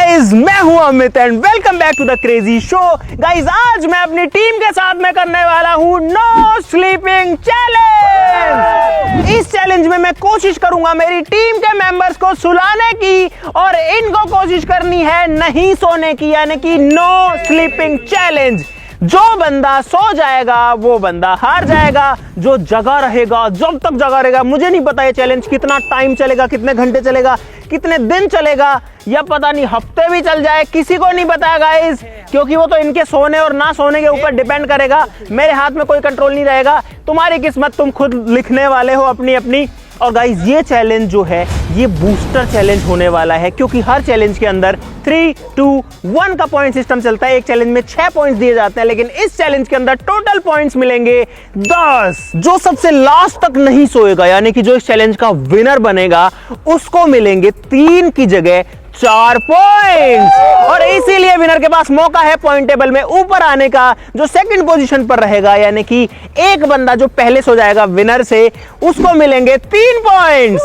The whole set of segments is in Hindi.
गाइस, मैं हूं Amit and welcome back to the crazy show. Guys, आज मैं अपनी टीम के साथ में करने वाला हूं नो स्लीपिंग चैलेंज। इस चैलेंज में मैं कोशिश करूंगा मेरी टीम के मेंबर्स को सुलाने की और इनको कोशिश करनी है नहीं सोने की, यानी कि नो स्लीपिंग चैलेंज। जो बंदा सो जाएगा वो बंदा हार जाएगा, जो जगा रहेगा जब तक जगा रहेगा। मुझे नहीं पता ये चैलेंज कितना टाइम चलेगा, कितने घंटे चलेगा, कितने दिन चलेगा, या पता नहीं हफ्ते भी चल जाए, किसी को नहीं पता गाइस, क्योंकि वो तो इनके सोने और ना सोने के ऊपर डिपेंड करेगा। मेरे हाथ में कोई कंट्रोल नहीं रहेगा। तुम्हारी किस्मत तुम खुद लिखने वाले हो अपनी अपनी। और गाइस, ये चैलेंज जो है ये बूस्टर चैलेंज होने वाला है, क्योंकि हर चैलेंज के अंदर 3, 2, 1 का पॉइंट सिस्टम चलता है। एक चैलेंज में 6 पॉइंट्स दिए जाते हैं, लेकिन इस चैलेंज के अंदर टोटल पॉइंट्स मिलेंगे 10। जो सबसे लास्ट तक नहीं सोएगा, यानी कि जो इस चैलेंज का विनर बनेगा, उसको मिलेंगे 3 की जगह 4 पॉइंट्स। और इसीलिए विनर के पास मौका है पॉइंट टेबल में ऊपर आने का। जो सेकंड पोजीशन पर रहेगा, यानी कि एक बंदा जो पहले सो जाएगा विनर से, उसको मिलेंगे 3 पॉइंट्स।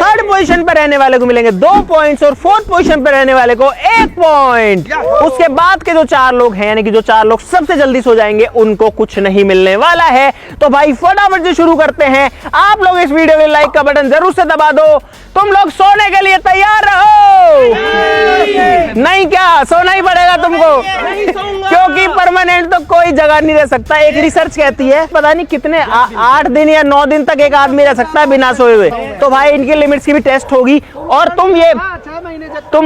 थर्ड पोजीशन पर रहने वाले को मिलेंगे 2 पॉइंट्स और फोर्थ पोजीशन पर रहने वाले को 1 पॉइंट। उसके बाद के जो 4 लोग हैं, यानी कि जो 4 लोग सबसे जल्दी सो जाएंगे, उनको कुछ नहीं मिलने वाला है। तो भाई फटाफट से शुरू करते हैं। आप लोग इस वीडियो में लाइक का बटन जरूर से दबा दो। तुम लोग सोने के लिए तैयार रहो। नहीं क्या सोना ही पड़ेगा तुमको, क्योंकि परमानेंट तो कोई जगह नहीं रह सकता। एक रिसर्च कहती है पता नहीं कितने 8 दिन या 9 दिन तक एक आदमी रह सकता है बिना सोए हुए। तो भाई इनकी लिमिट्स की भी टेस्ट होगी। और तुम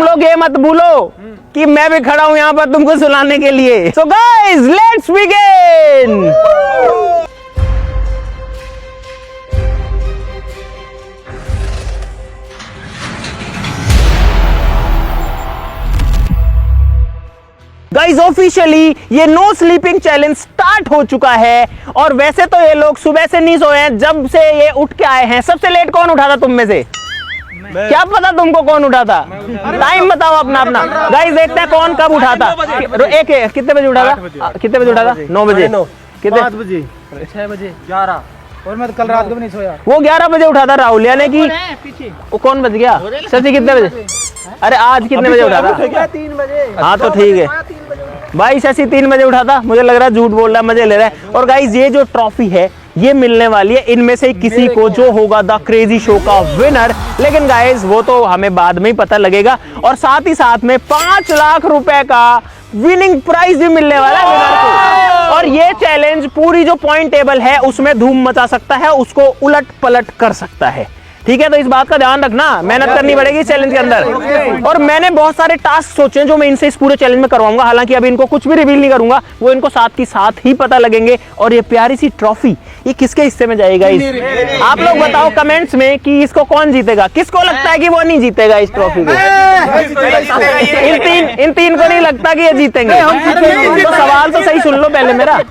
लोग ये मत भूलो कि मैं भी खड़ा हूं यहाँ पर तुमको सुलाने के लिए। So guys, let's begin. Guys, officially ये नो स्लीपिंग चैलेंज स्टार्ट हो चुका है। और वैसे तो ये लोग सुबह से नहीं सोए हैं, जब से ये उठ के आए हैं। सबसे लेट कौन उठा था तुम में से? क्या पता तुमको कौन उठा था? टाइम बताओ अपना अपना। गाइस, देखते हैं कौन कब उठा था। कितने बजे उठा था? कितने बजे उठा था? 9 बजे। कितने? 5 बजे, 6 बजे, 11। और मैं तो कल रात को भी नहीं सोया। वो 11 बजे उठा था राहुल, यानी कि वो कौन बज गया? शशि कितने बजे? अरे आज कितने बजे उठा था? 3 बजे। हाँ तो ठीक है भाई, शशि 3 बजे उठा था। मुझे लग रहा है झूठ बोल रहा है, मजे ले रहा है। और गाइस, ये जो ट्रॉफी है ये मिलने वाली है इनमें से किसी को, जो होगा द क्रेजी शो का विनर। लेकिन गाइस, वो तो हमें बाद में ही पता लगेगा। और साथ ही साथ में 5 लाख रुपए का विनिंग प्राइज भी मिलने वाला है विनर को। और ये चैलेंज पूरी जो पॉइंट टेबल है उसमें धूम मचा सकता है, उसको उलट पलट कर सकता है। ठीक है, तो इस बात का ध्यान रखना, मेहनत करनी पड़ेगी इस चैलेंज के अंदर। और मैंने बहुत सारे टास्क सोचे हैं जो मैं इनसे इस पूरे चैलेंज में करवाऊंगा। हालांकि अभी इनको कुछ भी रिवील नहीं करूंगा, वो इनको साथ ही साथ ही पता लगेंगे। और ये प्यारी सी ट्रॉफी ये किसके हिस्से में जाएगा? आप लोग बताओ कमेंट्स में कि इसको कौन जीतेगा। किसको लगता है कि वो नहीं जीतेगा इस ट्रॉफी को? इन तीन को नहीं लगता कि ये जीतेंगे। तो सवाल तो सही सुन लो पहले मेरा।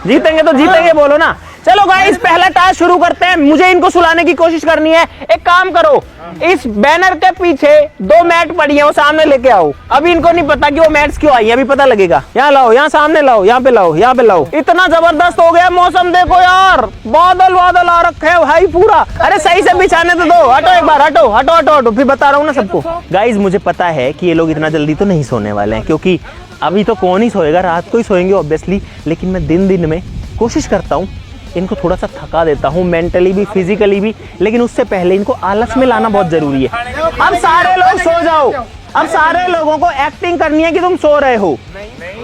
जीतेंगे तो जीतेंगे बोलो ना। चलो गाइस, पहला टास्क शुरू करते हैं। मुझे इनको सुलाने की कोशिश करनी है। एक काम करो, इस बैनर के पीछे 2 मैट पड़ी हैं, वो सामने लेके आओ। अभी इनको नहीं पता कि वो मैट्स क्यों आई है, अभी पता लगेगा। यहाँ लाओ, यहाँ सामने लाओ, यहाँ पे लाओ, यहाँ पे लाओ। इतना जबरदस्त हो गया मौसम, देखो यार, बादल बादल आ रखे है भाई पूरा। अरे सही से बिछाने तो दो। हटो एक बार, हटो हटो हटो हटो, फिर बता रहा हूँ ना सबको। गाइस, मुझे पता है कि ये लोग इतना जल्दी तो नहीं सोने वाले हैं, क्योंकि अभी तो कौन ही सोएगा, रात को ही सोएंगे ऑब्वियसली। लेकिन मैं दिन में कोशिश करता हूँ इनको थोड़ा सा थका देता हूँ, मेंटली भी फिजिकली भी। लेकिन उससे पहले इनको आलस में लाना बहुत जरूरी है। अब सारे लोग सो जाओ। अब सारे लोगों को एक्टिंग करनी है कि तुम सो रहे हो।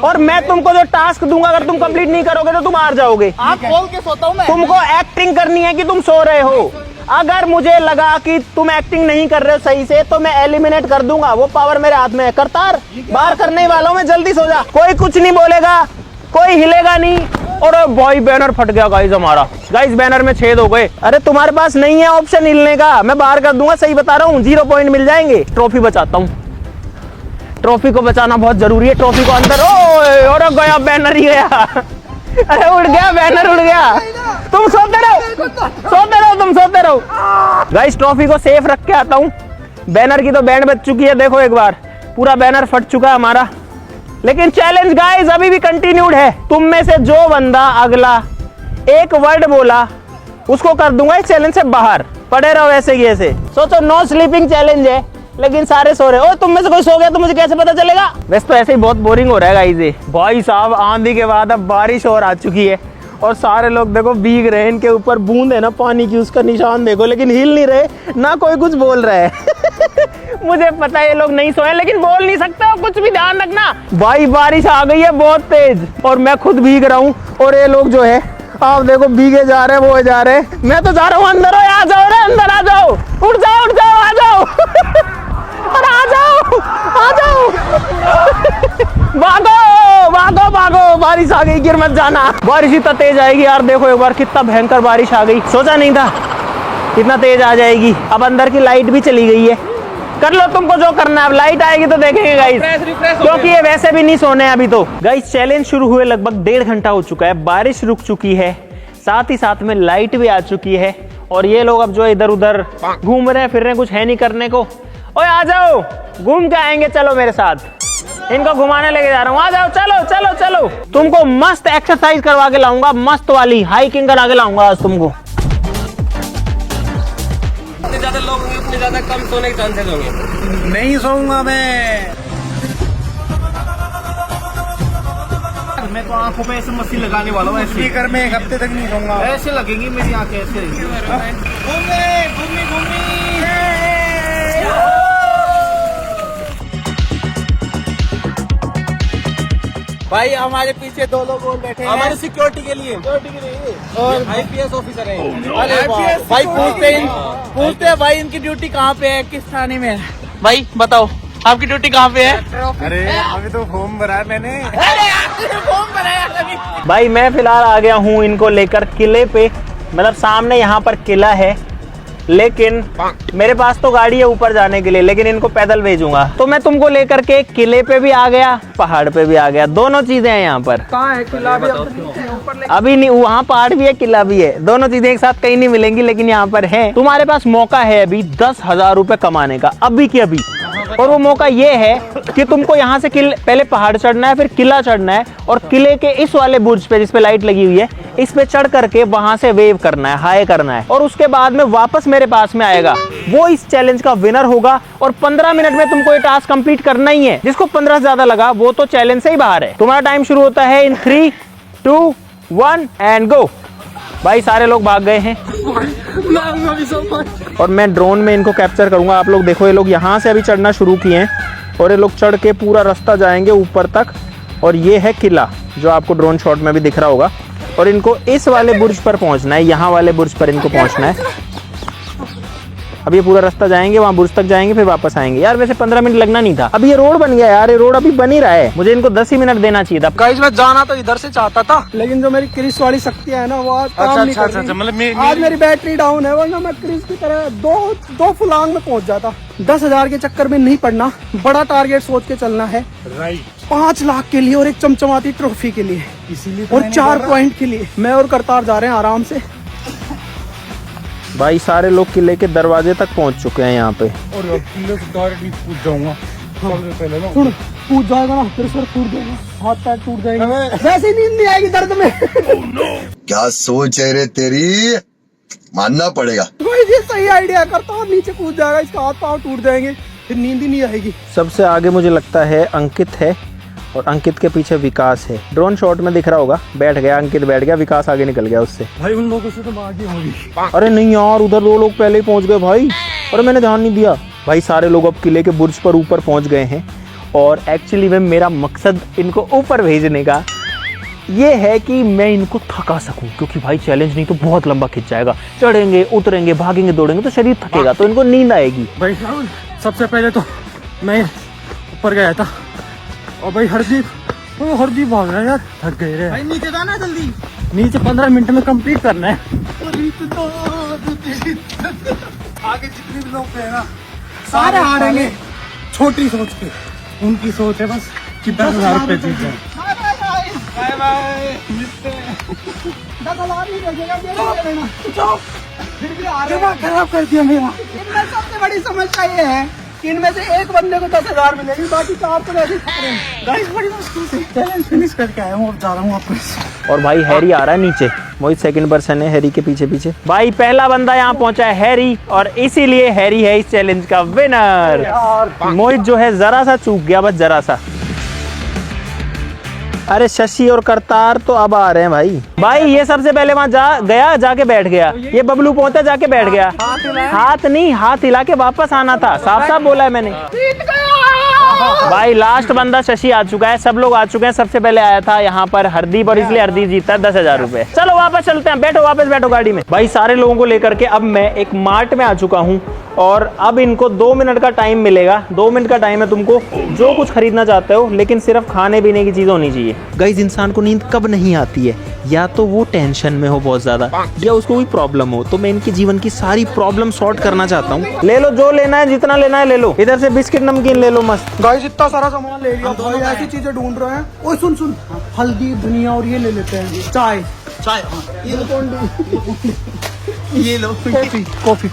और मैं तुमको जो टास्क दूंगा, अगर तुम कंप्लीट नहीं करोगे तो तुम हार जाओगे। आप बोल के सोता हूं मैं। तुमको एक्टिंग करनी है कि तुम सो रहे हो। अगर मुझे लगा कि तुम एक्टिंग नहीं कर रहे हो सही से, तो मैं एलिमिनेट कर दूंगा। वो पावर मेरे हाथ में है। करतार, बाहर करने वालों में जल्दी सो जा। कोई कुछ नहीं बोलेगा, कोई हिलेगा नहीं। और भाई बैनर फट गया गाइस हमारा। गाइस, बैनर में छेद हो गए। अरे तुम्हारे पास नहीं है ऑप्शन हिलने का, मैं बाहर कर दूंगा। सही बता रहा हूँ, 0 पॉइंट मिल जाएंगे। ट्रॉफी बचाता हूँ, ट्रॉफी को बचाना बहुत जरूरी है। ट्रॉफी को अंदर, और गया बैनर ही गया। अरे उड़ गया बैनर, उड़ गया। तुम सोते रहो, सोते रहो, तुम सोते रहो। गाइस, ट्रॉफी को सेफ रख के आता हूँ। बैनर की तो बैंड बच चुकी है, देखो एक बार, पूरा बैनर फट चुका हमारा। लेकिन चैलेंज गाइस अभी भी कंटिन्यूड है। तुम में से जो बंदा अगला एक वर्ड बोला, उसको कर दूंगा इस चैलेंज से बाहर। पड़े रहो ऐसे ही ऐसे। सोचो, नो स्लीपिंग चैलेंज है। लेकिन सारे सो रहे। ओ तुम में से कोई सो गया तो मुझे कैसे पता चलेगा? वैसे तो ऐसे ही बहुत बोरिंग हो रहा है गाइस ये। भाई साहब आंधी के बाद अब बारिश और आ चुकी है और सारे लोग देखो भीग रहे हैं। इनके ऊपर बूंद है ना पानी की, उसका निशान देखो, लेकिन हिल नहीं रहे, ना कोई कुछ बोल रहा है। मुझे पता है ये लोग नहीं सोए, लेकिन बोल नहीं सकते हो, कुछ भी ध्यान रखना। भाई बारिश आ गई है बहुत तेज और मैं खुद भीग रहा हूँ और ये लोग जो है आप देखो भीगे जा रहे हैं, वो जा रहे हैं। मैं तो जा रहा हूँ अंदर। आ जाओ रे अंदर, आ जाओ, उठ जाओ उठ जाओ, आ जाओ। अरे आ जाओ आ जाओ। भागो भागो भागो, बारिश आ गई, गिर मत जाना। बारिश इतना तेज आएगी यार, देखो एक बार कितना भयंकर बारिश आ गई। सोचा नहीं था इतना तेज आ जाएगी। अब अंदर की लाइट भी चली गई है। कर लो तुमको जो करना है, अब लाइट आएगी तो देखेंगे गाइस, क्योंकि ये वैसे भी नहीं सोने अभी तो। गाइस चैलेंज शुरू हुए लगभग 1.5 घंटा हो चुका है, बारिश रुक चुकी है, साथ ही साथ में लाइट भी आ चुकी है और ये लोग अब जो इधर उधर घूम रहे हैं फिर रहे हैं, कुछ है नहीं करने को। ओए आ जाओ, घूम के आएंगे, चलो मेरे साथ। इनको घुमाने लेके जा रहा हूँ, आ जाओ, चलो चलो चलो। तुमको मस्त एक्सरसाइज करवा के लाऊंगा, मस्त वाली हाइकिंग करा के लाऊंगा आज तुमको। जितने ज्यादा लोग होंगे उतने ज्यादा कम सोने के चांसेस होंगे। नहीं सोऊंगा मैं तो आंखों पे ऐसे मशीन लगाने वाला हूँ। ऐसे घर में 1 हफ्ते तक नहीं सोऊंगा, ऐसे लगेंगी मेरी आंखें, ऐसे भाई हमारे पीछे 2 लोग और बैठे हैं हमारे सिक्योरिटी के लिए और IPS ऑफिसर हैं। अरे भाई पूछते हैं भाई इनकी ड्यूटी कहाँ पे है, किस थाने में है? भाई बताओ आपकी ड्यूटी कहाँ पे है? अरे अभी तो फॉर्म भरा है मैंने। फॉर्म भराया अभी। भाई मैं फिलहाल आ गया हूँ इनको लेकर किले पे, मतलब सामने यहाँ पर किला है, लेकिन मेरे पास तो गाड़ी है ऊपर जाने के लिए, लेकिन इनको पैदल भेजूंगा। तो मैं तुमको लेकर के किले पे भी आ गया, पहाड़ पे भी आ गया, दोनों चीजें हैं यहाँ पर। कहाँ है किला? अभी नहीं, वहाँ पहाड़ भी है किला भी है, दोनों चीजें एक साथ कहीं नहीं मिलेंगी, लेकिन यहाँ पर है। तुम्हारे पास मौका है अभी 10,000 रुपए कमाने का, अभी की अभी। और वो मौका ये है कि तुमको यहाँ से पहले पहाड़ चढ़ना है, फिर किला चढ़ना है और किले के इस वाले बुर्ज पे जिसपे लाइट लगी हुई है, इस पे चढ़ करके वहां से वेव करना है, हाई करना है, और उसके बाद में वापस मेरे पास में आएगा, वो इस चैलेंज का विनर होगा। और 15 मिनट में तुमको ये टास्क कंप्लीट करना ही है। जिसको 15 से ज्यादा लगा वो तो चैलेंज से ही बाहर है। तुम्हारा टाइम शुरू होता है इन 3, 2, 1 एंड गो। भाई सारे लोग भाग गए हैं और मैं ड्रोन में इनको कैप्चर करूंगा। आप लोग देखो, ये लोग यहाँ से अभी चढ़ना शुरू किए हैं और ये लोग चढ़ के पूरा रास्ता जाएंगे ऊपर तक, और ये है किला जो आपको ड्रोन शॉट में भी दिख रहा होगा। और इनको इस वाले बुर्ज पर पहुंचना है, यहाँ वाले बुर्ज पर इनको पहुंचना है। अब ये पूरा रास्ता जाएंगे, वहाँ बुर्ज तक जाएंगे, फिर वापस आएंगे। यार वैसे 15 मिनट लगना नहीं था, अभी ये रोड बन गया यार, ये रोड अभी बन ही रहा है। मुझे इनको 10 ही मिनट देना चाहिए था। गाइस मैं जाना तो इधर से चाहता था, लेकिन जो मेरी क्रिस वाली शक्ति है ना वो आज काम नहीं कर रही। मतलब आज मेरी बैटरी डाउन है, वरना मैं क्रिस की तरह दो फुलांग में पहुंच जाता। 10,000 के चक्कर में नहीं पड़ना, बड़ा टारगेट सोच के चलना है। 5 लाख के लिए और एक चमचमाती ट्रॉफी के लिए, इसीलिए और 4 पॉइंट के लिए मैं और करतार जा रहे हैं आराम से। भाई सारे लोग किले के दरवाजे तक पहुंच चुके हैं यहाँ पे। और किले से डायरेक्टली कूद जाऊंगा सबसे पहले ना। सुन, कूद जाएगा ना फिर सर कूद जाएगा, हाथ पैर टूट जाएंगे, वैसे ही नींद नहीं आएगी दर्द में। क्या सोच है रे तेरी, मानना पड़ेगा। ये सही आइडिया करता हूँ, नीचे कूद जाएगा, इसका हाथ पाँव टूट जाएंगे, फिर नींद ही नहीं आएगी। सबसे आगे मुझे लगता है अंकित है और अंकित के पीछे विकास है। ड्रोन शॉट में दिख रहा होगा, बैठ गया अंकित, बैठ गया, विकास आगे निकल गया उससे। भाई उन लोगों से तो आगे होगी। अरे नहीं यार, उधर 2 लोग पहले ही पहुंच गए भाई, अरे मैंने ध्यान नहीं दिया। भाई सारे लोग अब किले के बुर्ज पर ऊपर पहुंच गए हैं और एक्चुअली में मेरा मकसद इनको ऊपर भेजने का ये है कि मैं इनको थका सकूं, क्योंकि भाई चैलेंज नहीं तो बहुत लंबा खिंच जाएगा। चढ़ेंगे उतरेंगे भागेंगे दौड़ेंगे तो शरीर थकेगा, तो इनको नींद आएगी। भाई सबसे पहले तो मैं ऊपर गया था और भाई हरदीप भाग रहा है यार, थक गए रे भाई। नीचे जाना है जल्दी, नीचे 15 मिनट में कंप्लीट करना है। आगे जितने भी लोग थे ना सारे हारेंगे, छोटी सोच के, उनकी सोच है बस कि 10,000 रुपए जीत जाए। बाय बाय, मिलते हैं। 10,000 ही रखेगा मेरा, खराब कर दिया मेरा। सबसे बड़ी समस्या ये है इनमें से एक बंदे को 10,000 मिलेगी, बाकी 4 तो ऐसे गाइस बड़ी मुश्किल से चैलेंज फिनिश करके आया हूँ, अब जा रहा हूँ आपको। और भाई हैरी आ रहा है नीचे, मोहित सेकंड पर्सन है हैरी के पीछे पीछे। भाई पहला बंदा यहाँ पहुंचा है हैरी, और इसीलिए हैरी है इस चैलेंज का विनर। मोहित जो है जरा सा चूक गया, बस जरा सा। अरे शशि और करतार तो अब आ रहे हैं भाई। भाई ये सबसे पहले वहाँ जाके बैठ गया। ये बबलू पहुंचा जाके बैठ गया। हाथ नहीं, हाथ हिला के वापस आना था, साफ साफ बोला है मैंने। भाई लास्ट बंदा शशि आ चुका है, सब लोग आ चुके हैं। सबसे पहले आया था यहाँ पर हरदीप, और इसलिए हरदीप जीता 10,000 रुपए। चलो वापस चलते हैं, बैठो वापस बैठो गाड़ी में। भाई सारे लोगों को लेकर के अब मैं एक मार्ट में आ चुका हूँ, और अब इनको 2 मिनट का टाइम मिलेगा। 2 मिनट का टाइम है, तुमको जो कुछ खरीदना चाहते हो, लेकिन सिर्फ खाने पीने की चीज होनी चाहिए। गाइस इंसान को नींद कब नहीं आती है, या तो वो टेंशन में हो बहुत ज्यादा, या उसको कोई प्रॉब्लम हो। तो मैं इनके जीवन की सारी प्रॉब्लम सॉर्ट करना चाहता हूँ। ले लो जो लेना है, जितना लेना है ले लो। इधर से बिस्किट नमकीन ले लो मस्त। गाइस इतना सारा सामान ले लिया, भाई ऐसी चीजें ढूंढ रहे हैं। ओए सुन सुन, हल्दी धनिया और ये ले लेते हैं। चाय ये लो, कॉफी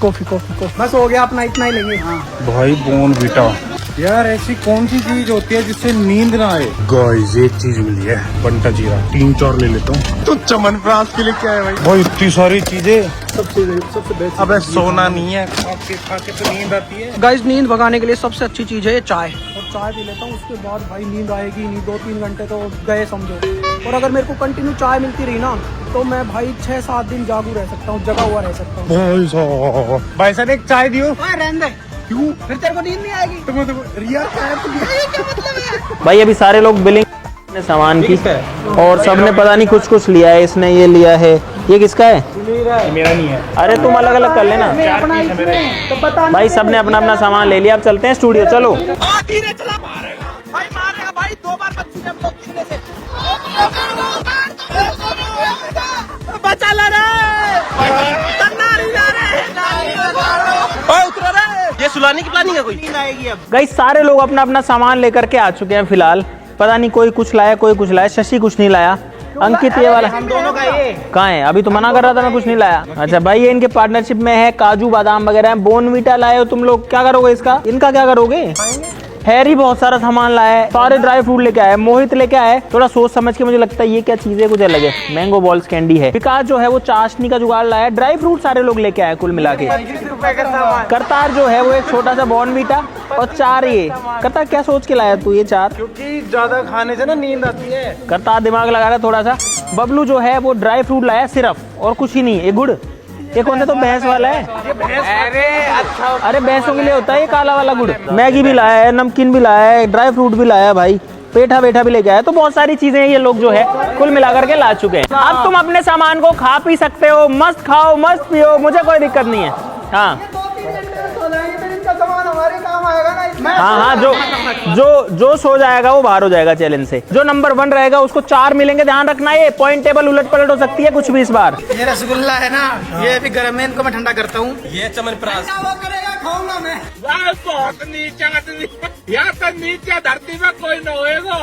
बस हो गया अपना, इतना ही लेंगे। हाँ भाई बोर्नवीटा यार, ऐसी कौन सी चीज होती है जिससे नींद ना आए? गाइस एक चीज मिली है, बंटा जीरा, 3-4 ले लेता हूँ। तो चमनप्राश के लिए क्या है भाई इतनी सारी चीजें। सबसे बेस्ट। अबे सोना नहीं है, खा के तो नींद आती है। गाइस नींद भगाने के लिए सबसे अच्छी चीज है ये चाय, और चाय पी लेता हूँ, उसके बाद भाई नींद आएगी नहीं। 2-3 घंटे तो गए समझो। और अगर मेरे को कंटिन्यू चाय मिलती रही ना, तो मैं भाई 6-7 दिन जागू रह सकता हूँ, जगा हुआ रह सकता हूँ। भाई साहब एक चाय दियो। रहने दे, क्यों? फिर तेरे को नींद नहीं आएगी। रिया क्या मतलब है? भाई अभी सारे लोग बिलिंग ने सामान की, और सबने पता नहीं कुछ कुछ लिया है। इसने ये लिया है, ये किसका है? मेरा नहीं है। अरे तुम अलग अलग कर लेना तो पता भाई। सबने अपना अपना सामान ले लिया, अब चलते हैं स्टूडियो। चलो धीरे चला, मारेगा भाई 2 बार बच्ची ने ब्लॉक किए थे। बचा ला रे, उतरो रे। ये सुलाने की प्लानिंग है कोई? नींद आएगी अब। गाइस सारे लोग अपना अपना सामान लेकर के आ चुके हैं फिलहाल। पता नहीं कोई कुछ लाया, कोई कुछ लाया। शशि कुछ नहीं लाया, अंकित ये वाला हम दोनों का ये कहाँ है? अभी तो मना कर रहा था मैं कुछ नहीं लाया। अच्छा भाई ये इनके पार्टनरशिप में है, काजू बादाम वगैरह। बोर्नवीटा लाए हो तुम लोग, क्या करोगे इसका? इनका क्या करोगे? हैरी बहुत सारा सामान लाया है, सारे ड्राई फ्रूट लेके आया है। मोहित लेके आया है, थोड़ा सोच समझ के, मुझे लगता है ये क्या चीज है, कुछ अलग है। मैंगो बॉल्स कैंडी है। विकास जो है वो चाशनी का जुगाड़ लाया है। ड्राई फ्रूट सारे लोग लेके आए कुल मिला के। करतार जो है वो एक छोटा सा बोर्नवीटा, और 4 ये। करतार क्या सोच के लाया तू ये 4? क्योंकि ज्यादा खाने से ना नींद आती है। करतार दिमाग लगा रहा है थोड़ा सा। बबलू जो है वो ड्राई फ्रूट लाया सिर्फ, और कुछ ही नहीं। ये गुड़, ये कौन सा तो भैंस वाला है? अरे अच्छा, अरे भैंसों के लिए होता है ये काला वाला गुड़। मैगी भी लाया है, नमकीन भी लाया है, ड्राई फ्रूट भी लाया है भाई, पेठा बेठा भी लेके आया। तो बहुत सारी चीजें ये लोग जो है कुल मिलाकर के ला चुके हैं। अब तुम अपने सामान को खा पी सकते हो, मस्त खाओ मस्त पियो, मुझे कोई दिक्कत नहीं है। हाँ सामान हमारे काम आएगा ना। हाँ, जो सो जाएगा वो बाहर हो जाएगा चैलेंज से। जो नंबर 1 रहेगा उसको 4 मिलेंगे, ध्यान रखना। ये पॉइंट टेबल उलट पलट हो सकती है कुछ भी इस बार। ये रसगुल्ला है ना, ये अभी गर्म है, इनको मैं ठंडा करता हूँ। ये चमनप्राश खाऊंगा मैं। बहुत नीचे यहाँ तक नीचे धरती में कोई न होएगा,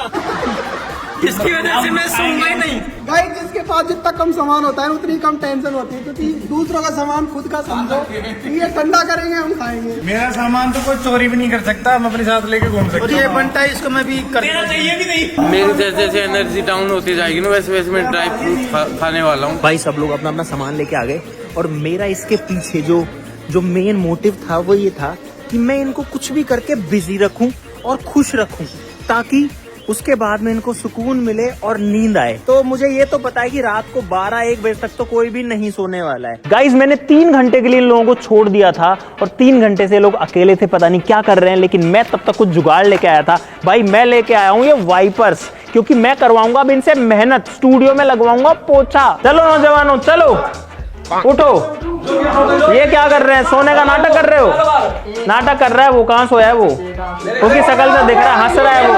इसकी वजह से मैं सोऊंगा ही नहीं। भाई जिसके पास जितना कम सामान होता है उतनी कम टेंशन होती है, क्योंकि दूसरों का सामान खुद का समझो। ये ठंडा करेंगे, हम खाएंगे। मेरा सामान तो कोई चोरी भी नहीं कर सकता, हम अपने साथ लेके घूम सकते हैं। ये बनता है, इसको मैं भी करना चाहिए भी नहीं। मेरी जैसे जैसे एनर्जी डाउन होती जाएगी ना, वैसे वैसे मैं ड्राई फ्रूट खाने वाला हूँ। भाई सब लोग अपना अपना सामान लेके आ गए, और मेरा इसके पीछे जो मेन मोटिव था वो ये था कि मैं इनको कुछ भी करके बिजी रखूं और खुश रखूं, ताकि उसके बाद में इनको सुकून मिले और नींद आए। तो मुझे ये तो पता है कि रात को 12-1 बजे तक तो कोई भी नहीं सोने वाला है। गाइज मैंने 3 घंटे के लिए इन लोगों को छोड़ दिया था, और 3 घंटे से लोग अकेले थे, पता नहीं क्या कर रहे हैं। लेकिन मैं तब तक कुछ जुगाड़ लेके आया था। भाई मैं लेके आया हूँ ये वाइपर्स, क्योंकि मैं करवाऊंगा अब इनसे मेहनत, स्टूडियो में लगवाऊंगा पोछा। चलो नौजवानों चलो उठो। ये क्या कर रहे हैं? सोने का नाटक कर रहे हो? नाटक कर रहा है वो, कहाँ सोया है वो? क्योंकि शकल से दिख रहा है, हंस रहा है वो।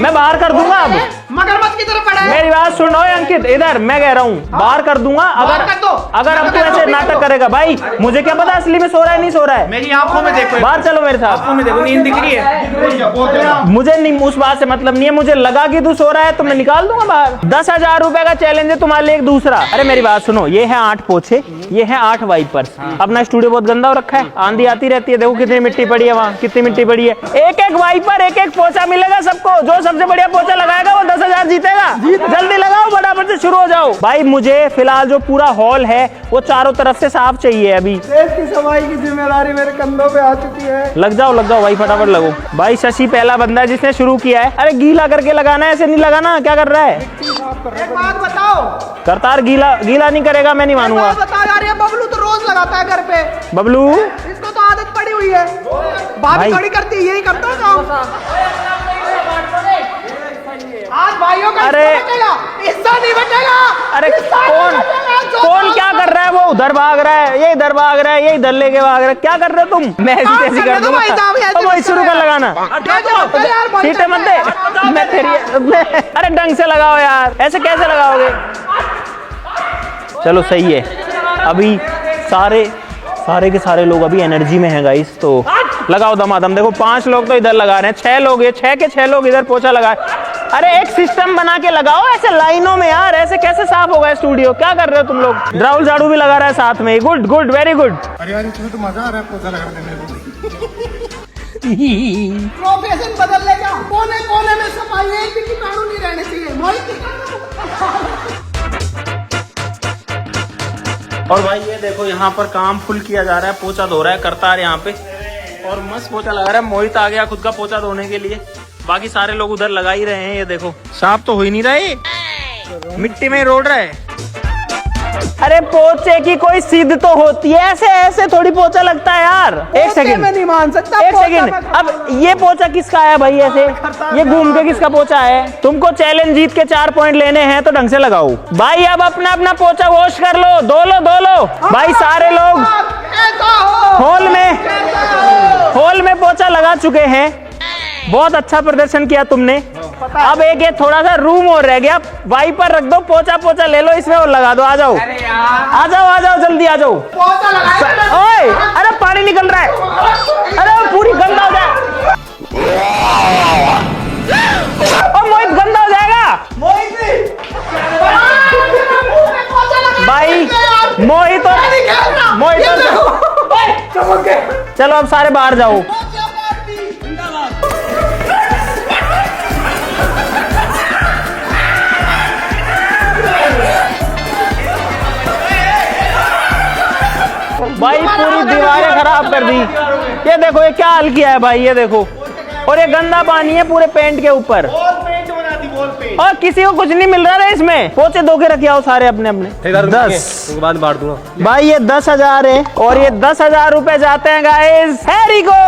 मैं बाहर कर दूंगा अब। मगरमच्छ की तरह पड़ा है। मेरी बात सुनो अंकित, इधर मैं कह रहा हूँ बाहर कर दूंगा अगर कर दो। अगर अब तू ऐसे नाटक करेगा। भाई मुझे क्या पता असली में सो रहा है नहीं सो रहा है। मेरी आंखों में देखो, बाहर चलो मेरे साथ। आंखों में देखो, नींद दिख रही है। मुझे नहीं, उस बात से मतलब नहीं है। मुझे लगा कि तू सो रहा है तो मैं निकाल दूंगा बाहर। 10,000 रुपए का चैलेंज है तुम्हारे लिए एक दूसरा। अरे मेरी बात सुनो, ये है 8 पोछे, ये है 8 वाइपर्स। अपना स्टूडियो बहुत गंदा हो रखा है, आंधी आती रहती है। देखो कितनी मिट्टी पड़ी है वहाँ, कितनी मिट्टी पड़ी है। एक एक वाइपर, एक एक पोछा मिलेगा सबको। जो सबसे बढ़िया पोछा लगाएगा वो 10,000 जीतेगा। जल्दी लगाओ, फटाफट से शुरू हो जाओ। भाई मुझे फिलहाल जो पूरा हॉल है वो चारों तरफ से साफ चाहिए अभी। देश की सफाई की जिम्मेदारी मेरे कंधों पे आ चुकी है। लग जाओ भाई, फटाफट लगो। भाई शशि पहला बंदा है जिसने शुरू किया है। अरे गीला करके लगाना है, ऐसे नहीं लगाना। क्या कर रहा है? एक बात बताओ, करतार गीला नहीं करेगा, मैं नहीं मानूंगा। बात बता यार, ये बबलू तो रोज लगाता है घर पे। बबलू इसको तो आदत पड़ी हुई है। भाई। भाभी थोड़ी करती है, यही करता है काम। आज भाइयों का अरे। हिस्सा नहीं बचेगा। अरे हिस्सा नहीं कौन बचेगा, जो कौन क्या कर रहा है? वो उधर भाग रहा है, ये इधर भाग रहा है, ये इधर लेके भाग रहा है। क्या कर रहे हो तुम? मैं ऐसी काम तैसी करने कर दो भाई साहब, दूंगा। ऐसे वही शुरू कर यार। लगाना। सीटें मत दे। मैं तेरी अरे ढंग से लगाओ यार, ऐसे कैसे लगाओगे? चलो सही है। अभी सारे के सारे लोग अभी एनर्जी में हैं गाइस, तो लगाओ दमादम। देखो 5 लोग तो इधर लगा रहे हैं, 6 लोग, ये 6 के 6 लोग इधर पोछा लगाए। अरे एक सिस्टम बना के लगाओ ऐसे लाइनों में यार, ऐसे कैसे साफ होगा स्टूडियो? क्या कर रहे हो तुम लोग? राहुल झाड़ू भी लगा रहा है साथ में। Good good, very good. अरे यार इसमें तो मजा आ रहा है पोछा लगाने में। प्रोफेशन बदल लेगा। कोने कोने में सफाई, एक भी कीटाणु नहीं रहने चाहिए। मोहित और भाई ये देखो यहाँ पर काम फुल किया जा रहा है, पोछा धो रहा है करतार यहाँ पे, और मस्त पोछा लगा रहा है। मोहित आ गया खुद का पोछा धोने के लिए। बाकी सारे लोग उधर लगा ही रहे हैं। ये देखो साफ तो हो ही नहीं रहा है, मिट्टी में ही रोड रहा है। अरे पोछे की कोई सिद्ध तो होती है, ऐसे ऐसे थोड़ी पोछा लगता है यार। एक सेकंड, मैं नहीं मान सकता। एक सेकंड। अब ये पोछा किसका है भाई? ऐसे ये घूम के किसका पोछा है? तुमको चैलेंज जीत के 4 पॉइंट लेने हैं तो ढंग से लगाओ भाई। अब अपना अपना पोछा वॉश कर लो, धो लो भाई। सारे लोग हॉल में पोछा लगा चुके हैं। बहुत अच्छा प्रदर्शन किया तुमने। अब एक ये थोड़ा सा रूम और रह गया, वाइपर रख दो, पोछा ले लो इसमें और लगा दो। आ जाओ जल्दी आ जाओ। ओए अरे पानी निकल रहा है, अरे वो पूरी गंदा हो जाए। ओ मोहित गंदा हो जाएगा भाई। मोहित चलो अब सारे बाहर जाओ। भाई पूरी दीवारें खराब कर दी। ये देखो ये क्या हाल किया है भाई, ये देखो। और ये गंदा पानी है पूरे पेंट के ऊपर, और किसी को कुछ नहीं मिल रहा है इसमें। पोछे धो के रखे आओ सारे अपने अपने। 10 बाद बांट दूंगा भाई, ये 10,000 है और ये 10,000 रुपए जाते हैं गाइस हैरी को।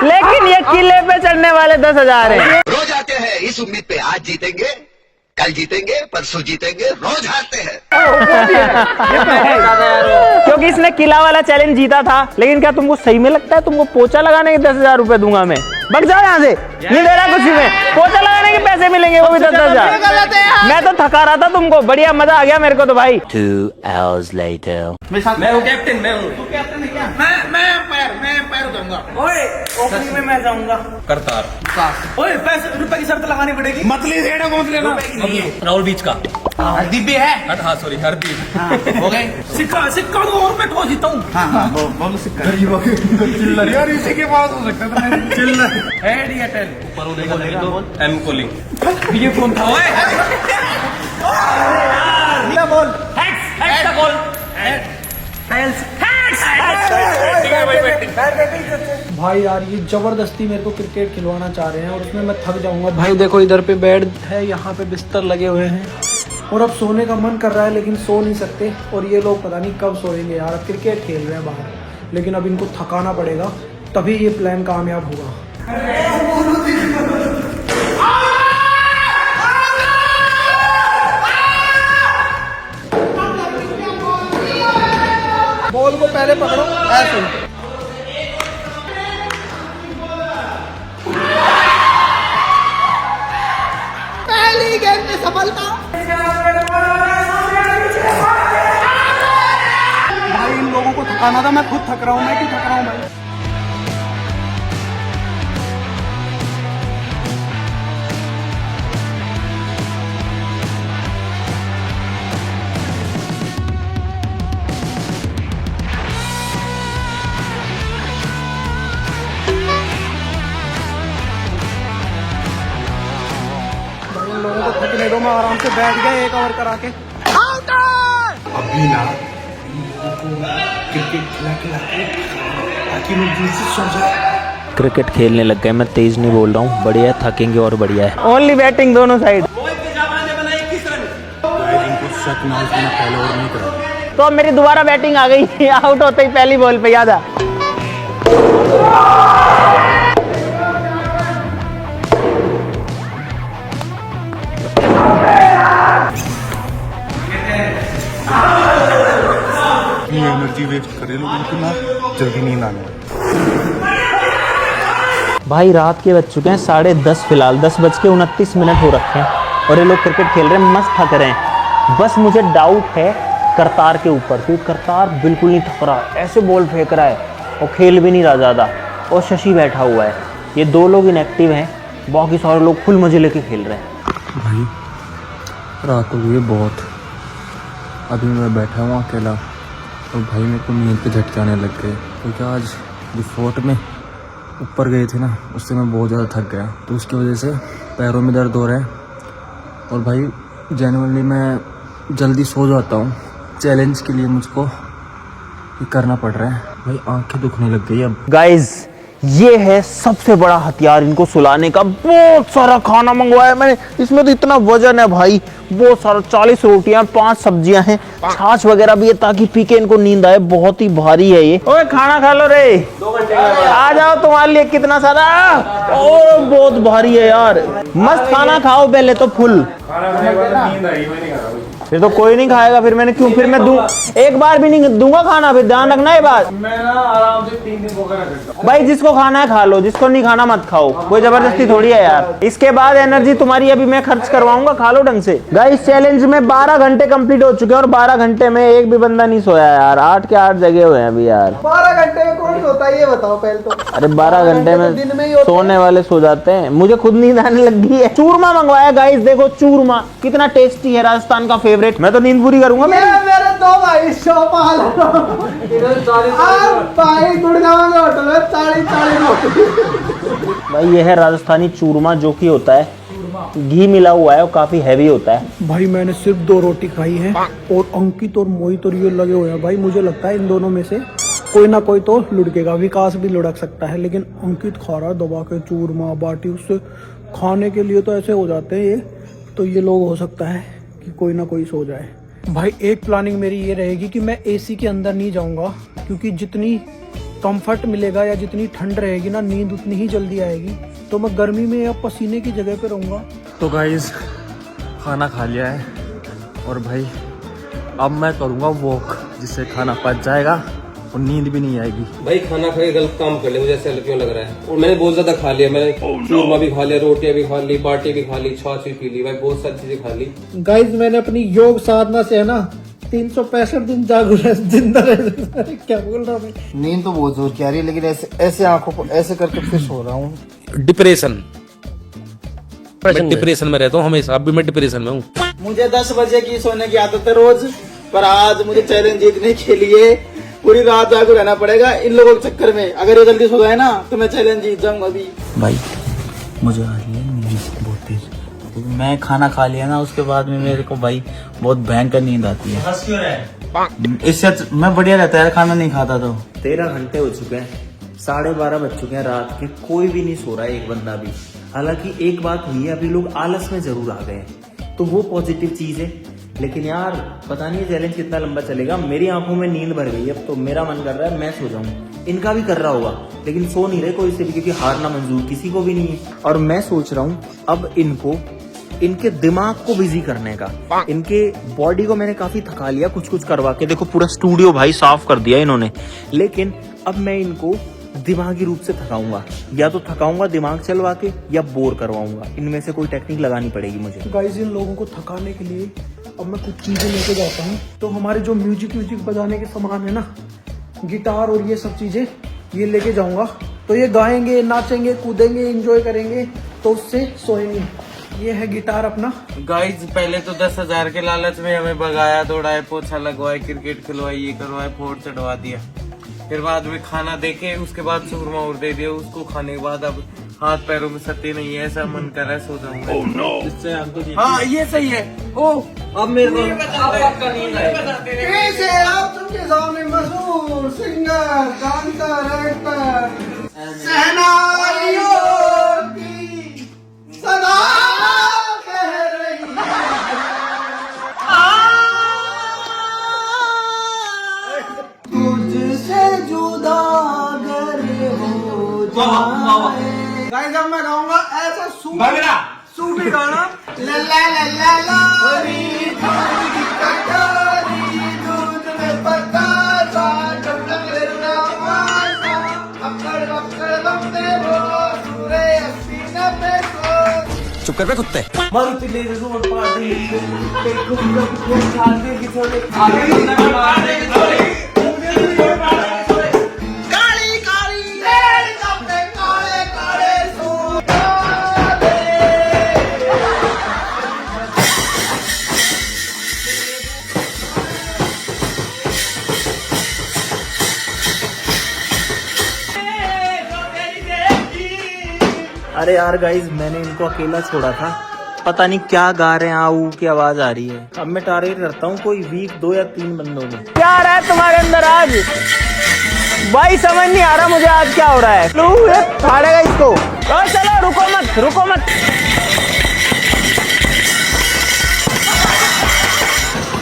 लेकिन ये किले पे चढ़ने वाले 10,000 है। रोज आते हैं इस उम्मीद पे आज जीतेंगे, कल जीतेंगे, परसों जीतेंगे, रोज हारते हैं। क्योंकि इसने किला वाला चैलेंज जीता था। लेकिन क्या तुमको सही में लगता है तुमको पोछा लगाने के 10,000 रुपए दूंगा मैं? भाग जाओ यहाँ से, नहीं दे रहा कुछ भी। मैं पोछा लगाने के पैसे मिलेंगे, वो भी 10,000। मैं तो थका रहा था तुमको, बढ़िया मजा आ गया मेरे को तो भाई। 2 hours later. मैं हूँ कैप्टन, मैं हूँ मैं पैर उठाऊंगा। ओपनिंग में मैं जाऊंगा। करतार। ओए पैसे रुपए की शर्त लगानी पड़ेगी। मतली देना कौन लेना? राहुल बीच का हरदीप भी है। हाँ सॉरी हरदीप हो गए। सिक्का तो और मैं ठोक जीता हूँ। बोलो सिक्का चिल्लर यार, इसी के पास हो सकता था चिल्लर। हेड या टेल ऊपर वो देखो एम कॉलिंग। ये कौन था? ओए बोल हेड्स का बॉल। भाई यार, ये जबरदस्ती मेरे को क्रिकेट खिलवाना चाह रहे हैं और उसमें मैं थक जाऊंगा। भाई देखो इधर पे बेड है, यहाँ पे बिस्तर लगे हुए हैं और अब सोने का मन कर रहा है लेकिन सो नहीं सकते। और ये लोग पता नहीं कब सोएंगे यार। अब क्रिकेट खेल रहे हैं बाहर, लेकिन अब इनको थकाना पड़ेगा तभी ये प्लान कामयाब होगा। बॉल को पहले पकड़ो ऐसे। थकाना था, मैं खुद थक रहा हूँ, मैं क्यों थक रहा हूँ भाई। भाई इन लोगों को थकने दो, मैं आराम से बैठ गया 1 ओवर करा के। अभी ना क्रिकेट खिला ताकि लोग दूर से सो जाए। क्रिकेट खेलने लग गए, मैं तेज नहीं बोल रहा हूँ, बढ़िया है, थकेंगे और बढ़िया है। ओनली बैटिंग दोनों साइड। इनको शक ना हो कि मैं पहले ओवर नहीं करा। तो अब मेरी दोबारा बैटिंग आ गई, आउट होते ही पहली बॉल पे, याद आ। एनर्जी वेस्ट करे लोग, इनको ना जल्दी नींद आने वाली। भाई रात के बज चुके हैं 10:30 फिलहाल, 10:29 हो रखे हैं और ये लोग क्रिकेट खेल रहे हैं, मस्त थक रहे हैं। बस मुझे डाउट है करतार के ऊपर, क्योंकि करतार बिल्कुल नहीं थक रहा, ऐसे बॉल फेंक रहा है और खेल भी नहीं रहा ज़्यादा, और शशि बैठा हुआ है। ये 2 लोग इनएक्टिव हैं, बाकी सारे लोग फुल मजे लेके खेल रहे हैं। भाई रात हो गई बहुत, अभी मैं बैठा हूँ अकेला और भाई मेरे को नींद के झटके आने लग गए, क्योंकि आज जो फोर्ट में ऊपर गए थे ना, उससे मैं बहुत ज़्यादा थक गया, तो उसकी वजह से पैरों में दर्द हो रहा है। और भाई जनरली मैं जल्दी सो जाता हूँ, चैलेंज के लिए मुझको ये करना पड़ रहा है। भाई आंखें दुखने लग गई अब। गाइज ये है सबसे बड़ा हथियार इनको सुलाने का। बहुत सारा खाना मंगवाया मैंने, इसमें तो इतना वजन है भाई, बहुत सारा, 40 रोटियां, 5 सब्जियां हैं, छाछ वगैरह भी है ताकि पी के इनको नींद आए। बहुत ही भारी है ये। ओए खाना खा लो रे, 2 घंटे आ जाओ, तुम्हारे लिए कितना सारा। ओ बहुत भारी है यार, मस्त खाना खाओ पहले तो फुल। फिर तो कोई नहीं खाएगा, फिर मैंने क्यों, फिर मैं दूं, एक बार भी नहीं दूंगा खाना, फिर ध्यान रखना है बात। मैं ना आराम से 3 दिन भूखा रहता। भाई जिसको खाना है खा लो, जिसको नहीं खाना मत खाओ, कोई जबरदस्ती थोड़ी है यार। इसके बाद एनर्जी तुम्हारी अभी मैं खर्च करवाऊंगा, खा लो ढंग से। गाइस चैलेंज में 12 घंटे कंप्लीट हो चुके हैं और 12 घंटे में एक भी बंदा नहीं सोया यार, 8 के 8 जगे हुए हैं अभी यार। 12 घंटे में कौन सोता है ये बताओ पहले तो। अरे 12 घंटे में सोने वाले सो जाते हैं, मुझे खुद नींद आने लग गई है। चूरमा मंगवाया गाइस, देखो चूरमा कितना टेस्टी है, राजस्थान का फेवरेट। मैं तो नींद पूरी करूंगा। ये मेरे 2 भाई शोपाल भाई गुड़गांव के होटल में 40 भाई ये है राजस्थानी चूरमा, जो कि होता है घी मिला हुआ है और काफी हैवी होता है। भाई मैंने सिर्फ 2 रोटी खाई है और अंकित और मोहित और ये लगे हुए हैं। भाई मुझे लगता है इन दोनों में से कोई ना कोई तो लुढ़केगा, विकास भी लुढ़क सकता है, लेकिन अंकित खा रहा है दबा के चूरमा बाटी, उससे खाने के लिए तो ऐसे हो जाते हैं ये, तो ये लोग हो सकता है कि कोई ना कोई सो जाए। भाई एक प्लानिंग मेरी ये रहेगी कि मैं एसी के अंदर नहीं जाऊंगा, क्योंकि जितनी कंफर्ट मिलेगा या जितनी ठंड रहेगी ना, नींद उतनी ही जल्दी आएगी, तो मैं गर्मी में या पसीने की जगह पे रहूंगा। तो गाइस खाना खा लिया है और भाई अब मैं करूँगा वॉक, जिससे खाना पच जाएगा और नींद भी नहीं आएगी। भाई खाना खा के गलत काम कर लिया, मुझे ऐसा क्यों लग रहा है। और मैंने बहुत ज्यादा खा लिया, मैंने चूरमा भी खा लिया, रोटियां भी खा ली, बाटी भी खा ली, छाछ भी पी ली, भाई बहुत सारी चीजें खा ली। गाइस मैंने अपनी योग साधना से है ना 365 दिन जिंदा रह। क्या बोल रहा हूँ, नींद तो बहुत जोर की आ रही है, लेकिन ऐसे आंखों को ऐसे करके फिर सो रहा हूँ। डिप्रेशन में रहता हूँ हमेशा, अब भी मैं डिप्रेशन में हूँ। मुझे 10 बजे की सोने की आदत है रोज, पर आज मुझे चैलेंज जीतने के लिए पूरी रात जागू रहना पड़ेगा इन लोगों के चक्कर में। अगर ये जल्दी सो जाए ना तो मैं चैलेंज जीत जाऊंगा अभी। भाई मुझे आ रही है नींद बहुत तेज, क्योंकि मैं खाना खा लिया ना, उसके बाद में मेरे को भाई बहुत भयंकर नींद आती है। इससे मैं बढ़िया रहता है खाना नहीं खाता तो। 13 घंटे हो चुके हैं, 12:30 बज चुके हैं रात के, कोई भी नहीं सो रहा है एक बंदा भी। हालांकि एक बात हुई है, अभी लोग आलस में जरूर आ गए, तो वो पॉजिटिव चीज है। लेकिन यार पता नहीं चैलेंज कितना लंबा चलेगा। मेरी आंखों में नींद भर गई, अब तो मेरा मन कर रहा है मैं सो जाऊं। इनका भी कर रहा होगा, लेकिन सो नहीं रहे कोई से भी, क्योंकि हारना मंजूर किसी को भी नहीं है। और मैं सोच रहा हूँ अब इनको, इनके दिमाग को बिजी करने का। इनके बॉडी को मैंने काफी थका लिया कुछ कुछ करवा के, देखो पूरा स्टूडियो भाई साफ कर दिया इन्होंने। लेकिन अब मैं इनको दिमागी रूप से थकाऊंगा, या तो थकाऊंगा दिमाग चलवा के, या बोर करवाऊंगा। इनमें से कोई टेक्निक लगानी पड़ेगी मुझे। गाइस इन लोगों को थकाने के लिए अब मैं कुछ चीजें लेके जाता हूँ। तो हमारे जो म्यूजिक बजाने के सामान है ना, गिटार और ये सब चीजें ये लेके जाऊंगा, तो ये गाएंगे, नाचेंगे, कूदेंगे, एंजॉय करेंगे, तो उससे सोएंगे। ये है गिटार अपना। गाइस पहले तो 10,000 के लालच में हमें भगाया, दौड़ाए, पोछा लगवाए, क्रिकेट खिलवाए, ये करवाए, फोड़ चढ़वा दिया। फिर बाद में खाना देके उसके बाद शूरमा और दे दिया। उसको खाने के बाद अब हाथ पैरों में शक्ति नहीं है, ऐसा मन कर रहा है सो जाऊंगा। इससे आपको हाँ ये सही है। ओ अब मेरे को कैसे आप सबके सामने मशहूर सिंगर, डांसर, एक्टर, शहनाइयों की सदा कह रही तुझसे जुदा अगर हो जाए। गाइस अब मैं गाऊंगा ऐसा सूफी गाना। ला ला ला ला लोरी थोड़ी की कटोरी दूध में पतासा चमचम लेना मासा अक्कड़ अक्कड़ बम्बे वो सूरे 80-90 को। चुप कर बे कुत्ते। मारुति ले रोड पार दे के खूब खाते की थोड़े आगे मार दे थोड़ी काली काली रेड कपड़े काले काले सोना दे। अरे यार गाइज, मैंने इनको अकेला छोड़ा था, पता नहीं क्या गा रहे हैं, आऊ की आवाज आ रही है। अब मैं टारगेट करता हूँ कोई वीक 2 या 3 बंदों में। क्या आ रहा है तुम्हारे अंदर आज? भाई समझ नहीं आ रहा मुझे आज क्या हो रहा है। फाड़ेगा इसको। चलो रुको मत, रुको मत।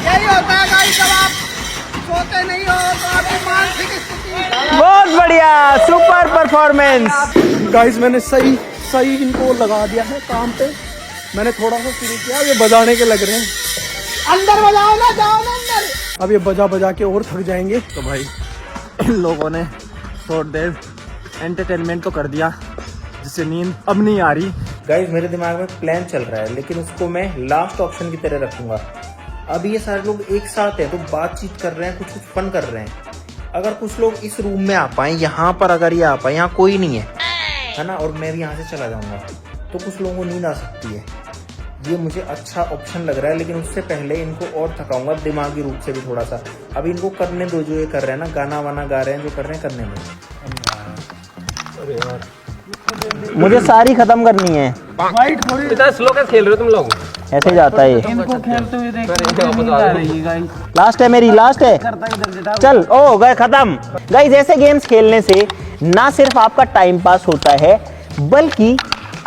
यही होता है गाइस, जब आप सोते नहीं हो तो आपकी मानसिक स्थिति। बहुत बढ़िया, सुपर परफॉर्मेंस। गाइस मैंने सही इनको लगा दिया है काम पे। मैंने थोड़ा सा शुरू किया, ये बजाने के लग रहे हैं। अंदर बजाओ ना, जाओ ना अंदर। अब ये बजा के और थक जाएंगे। तो भाई इन लोगों ने थोड़ी देर एंटरटेनमेंट तो कर दिया, जिससे नींद अब नहीं आ रही। गाइज मेरे दिमाग में प्लान चल रहा है, लेकिन उसको मैं लास्ट ऑप्शन की तरह रखूंगा। अब ये सारे लोग एक साथ हैं तो बातचीत कर रहे हैं, कुछ फन कर रहे हैं। अगर कुछ लोग इस रूम में आ पाए, यहाँ पर अगर ये आ पाए, यहाँ कोई नहीं है ना, और मैं भी यहाँ से चला जाऊंगा, तो कुछ लोगों को नींद आ सकती है। ये मुझे अच्छा ऑप्शन लग रहा है, लेकिन उससे पहले इनको और थकाऊंगा दिमागी रूप से भी थोड़ा सा। अभी इनको करने दो जो ये कर रहे हैं ना, गाना वाना गा रहे हैं, जो कर रहे हैं करने दो। मुझे सारी खत्म करनी है। भाई थोड़ी इतना स्लो कैसे खेल रहे हो तुम लोग? ऐसे जाता है ये। इनको खेलते हुए देख लास्ट है मेरी, लास्ट है। चल ओ गए खत्म। गाइस ऐसे गेम्स खेलने से ना सिर्फ आपका टाइम पास होता है, बल्कि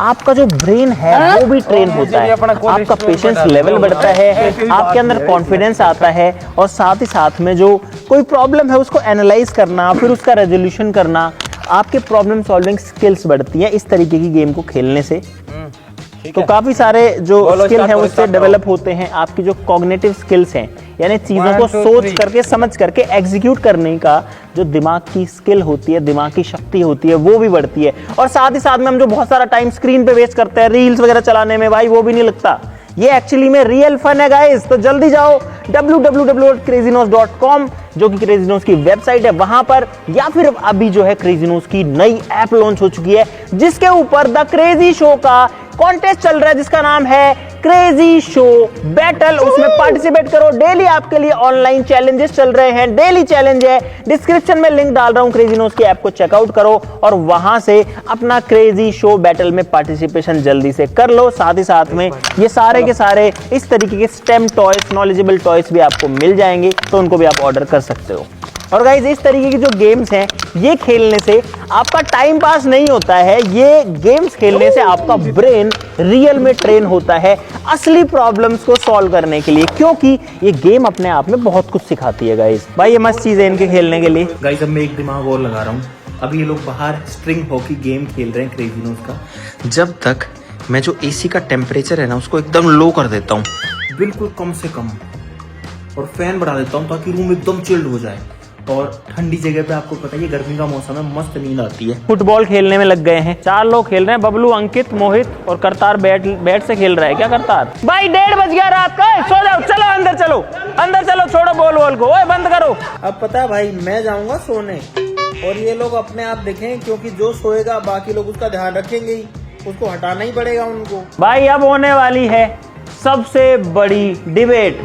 आपका जो ब्रेन है वो भी ट्रेन होता है, आपका पेशेंस लेवल बढ़ता है, आपके अंदर कॉन्फिडेंस आता है, और साथ ही साथ में जो कोई प्रॉब्लम है उसको एनालाइज करना, फिर उसका रेजोल्यूशन करना, आपके प्रॉब्लम सॉल्विंग स्किल्स बढ़ती है इस तरीके की गेम को खेलने से। तो काफी सारे जो स्किल हैं उससे डेवलप होते हैं। आपकी जो कॉग्निटिव स्किल्स हैं, यानी चीजों को सोच करके, समझ करके एग्जीक्यूट करने का जो दिमाग की स्किल होती है, दिमाग की शक्ति होती है, वो भी बढ़ती है। और साथ ही साथ में हम जो बहुत सारा टाइम स्क्रीन पे वेस्ट करते हैं रील्स वगैरह चलाने में, भाई वो भी नहीं लगता। ये एक्चुअली में रियल फन है गाइस। तो जल्दी जाओ www.crazynos.com, जो कि क्रेजीनोस की वेबसाइट है, वहां पर, या फिर अभी जो है क्रेजीनोस की नई ऐप लॉन्च हो चुकी है, जिसके ऊपर द क्रेजी शो का कॉन्टेस्ट चल रहा है, जिसका नाम है क्रेजी शो बैटल। उसमें पार्टिसिपेट करो। डेली आपके लिए ऑनलाइन चैलेंजेस चल रहे हैं, डेली चैलेंज है। डिस्क्रिप्शन में लिंक डाल रहा हूं, क्रेजीनोस की ऐप को चेकआउट करो और वहां से अपना क्रेजी शो बैटल में पार्टिसिपेशन जल्दी से कर लो। साथ ही साथ में ये सारे के सारे इस तरीके के स्टेम टॉयज, नॉलेजेबल टॉयज भी आपको मिल जाएंगे, तो उनको भी आप ऑर्डर कर सकते हो। और गाइस इस तरीके की जो गेम्स हैं, ये खेलने से आपका टाइम पास नहीं होता है, ये गेम्स खेलने से आपका ब्रेन रियल में ट्रेन होता है असली प्रॉब्लम्स को सॉल्व करने के लिए, क्योंकि ये गेम अपने आप में बहुत कुछ सिखाती है गाइस। भाई ये मस्त चीज है इनके खेलने के लिए। गाइस अब मैं एक दिमाग और लगा रहा हूँ। अभी ये लोग बाहर स्ट्रिंग हॉकी गेम खेल रहे हैं क्रेजीनोस का। जब तक मैं जो एसी का टेम्परेचर है ना उसको एकदम लो कर देता हूँ, बिल्कुल कम से कम, और फैन बढ़ा देता हूँ ताकि रूम एकदम चिल्ड हो जाए। और ठंडी जगह पे आपको पता है ये गर्मी का मौसम है, मस्त नींद आती है। फुटबॉल खेलने में लग गए हैं, 4 लोग खेल रहे हैं, बबलू, अंकित, मोहित और करतार बैट से खेल रहा है। क्या करतार? भाई 1:30 बज गया रात का, सो जाओ, चलो अंदर चलो, अंदर चलो, छोड़ो बॉल को, ओए बंद करो। चलो। अब पता है भाई, मैं जाऊंगा सोने और ये लोग अपने आप देखें, क्योंकि जो सोएगा बाकी लोग उसका ध्यान रखेंगे ही, उसको हटाना ही पड़ेगा उनको। भाई अब होने वाली है सबसे बड़ी डिबेट।